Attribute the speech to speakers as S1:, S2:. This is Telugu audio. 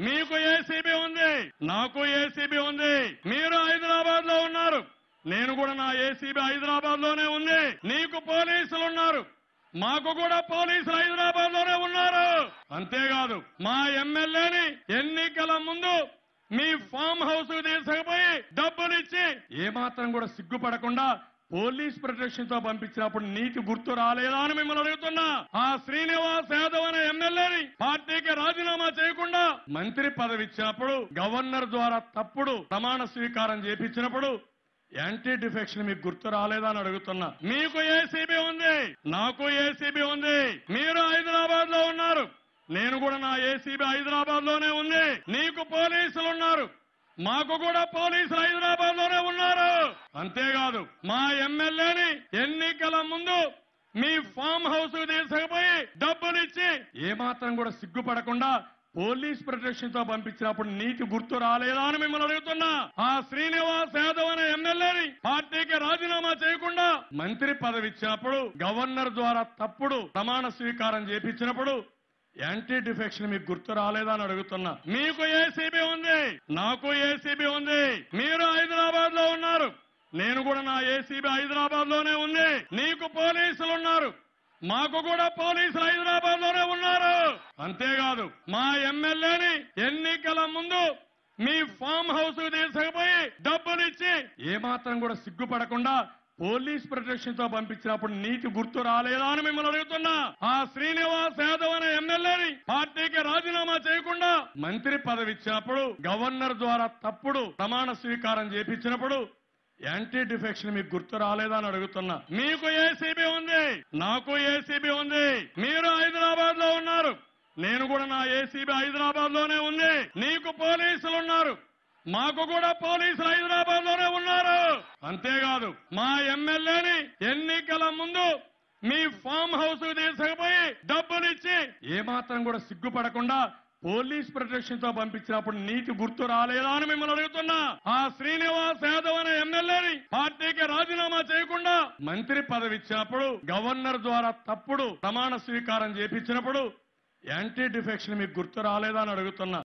S1: మీకు ఏసీబీ ఉంది, నాకు ఏసీబీ ఉంది. మీరు హైదరాబాద్ లో ఉన్నారు, నేను కూడా నా ఏసీబీ హైదరాబాద్ లోనే ఉంది. నీకు పోలీసులు ఉన్నారు, మాకు కూడా పోలీసులు హైదరాబాద్ లోనే ఉన్నారు. అంతేకాదు మా ఎమ్మెల్యేని ఎన్నికల ముందు మీ ఫామ్ హౌస్ తీసుకుపోయి డబ్బులిచ్చి ఏమాత్రం కూడా సిగ్గుపడకుండా పోలీస్ ప్రొటెక్షన్ తో పంపించినప్పుడు నీకు గుర్తు రాలేదా అని మిమ్మల్ని అడుగుతున్నా. ఆ శ్రీనివాస్ యాదవ్ అనే ఎమ్మెల్యేని పార్టీకి రాజీనామా చేయకుండా మంత్రి పదవి ఇచ్చినప్పుడు గవర్నర్ ద్వారా తప్పుడు ప్రమాణ స్వీకారం చేపించినప్పుడు యాంటీ డిఫెక్షన్ మీకు గుర్తు రాలేదా అని అడుగుతున్నా. మీకు ఏసీబీ ఉంది, నాకు ఏసీబీ ఉంది. మీరు హైదరాబాద్ లో ఉన్నారు, నేను కూడా నా ఏసీబీ హైదరాబాద్ లోనే ఉంది. నీకు పోలీసులు ఉన్నారు, మాకు కూడా పోలీసులు హైదరాబాద్ లోనే ఉన్నారు. అంతేకాదు మా ఎమ్మెల్యేని ఎన్నికల ముందు మీ ఫామ్ హౌస్ తీసుకుపోయి డబ్బులిచ్చి ఏమాత్రం కూడా సిగ్గుపడకుండా పోలీస్ ప్రొటెక్షన్ తో పంపించినప్పుడు నీకు గుర్తు రాలేదా అని మిమ్మల్ని అడుగుతున్నా. ఆ శ్రీనివాస్ యాదవ్ అనే ఎమ్మెల్యేని పార్టీకి రాజీనామా చేయకుండా మంత్రి పదవి ఇచ్చినప్పుడు గవర్నర్ ద్వారా తప్పుడు ప్రమాణ స్వీకారం చేపించినప్పుడు యాంటీ డిఫెక్షన్ మీకు గుర్తు రాలేదా అని అడుగుతున్నా. మీకు ఏసీబీ ఉంది, నాకు ఏసీబీ ఉంది. మీరు హైదరాబాద్ లో ఉన్నారు, నేను కూడా నా ఏసీబీ హైదరాబాద్ లోనే ఉంది. నీకు పోలీసులు ఉన్నారు, మాకు కూడా పోలీసులు హైదరాబాద్ లోనే ఉన్నారు. అంతేకాదు మా ఎమ్మెల్యేని ఎన్నికల ముందు మీ ఫామ్ హౌస్ తీసుకుపోయి డబ్బులిచ్చి ఏమాత్రం కూడా సిగ్గుపడకుండా పోలీస్ ప్రొటెక్షన్ తో పంపించినప్పుడు నీకు గుర్తు రాలేదా అని మిమ్మల్ని అడుగుతున్నా. ఆ శ్రీనివాస్ యాదవ్ అనే ఎమ్మెల్యేని పార్టీకి రాజీనామా చేయకుండా మంత్రి పదవి ఇచ్చినప్పుడు గవర్నర్ ద్వారా తప్పుడు ప్రమాణ స్వీకారం చేపించినప్పుడు యాంటీ డిఫెక్షన్ మీకు గుర్తు రాలేదా అని అడుగుతున్నా. మీకు ఏసీబీ ఉంది, నాకు ఏసీబీ ఉంది. మీరు హైదరాబాద్ లో ఉన్నారు, నేను కూడా నా ఏసీబీ హైదరాబాద్ లోనే ఉంది. నీకు పోలీసులు ఉన్నారు, మాకు కూడా పోలీసులు హైదరాబాద్ లోనే ఉన్నారు. అంతేకాదు మా ఎమ్మెల్యేని ఎన్నికల ముందు మీ ఫామ్ హౌస్ తీసుకుపోయి డబ్బులిచ్చి ఏమాత్రం కూడా సిగ్గుపడకుండా పోలీస్ ప్రొటెక్షన్ తో పంపించినప్పుడు నీకు గుర్తు రాలేదా అని మిమ్మల్ని అడుగుతున్నా. ఆ శ్రీనివాస్ యాదవ్ అనే ఎమ్మెల్యేని పార్టీకి రాజీనామా చేయకుండా మంత్రి పదవి ఇచ్చినప్పుడు గవర్నర్ ద్వారా తప్పుడు ప్రమాణ స్వీకారం చేపించినప్పుడు యాంటీ డిఫెక్షన్ మీకు గుర్తు రాలేదా అని అడుగుతున్నా.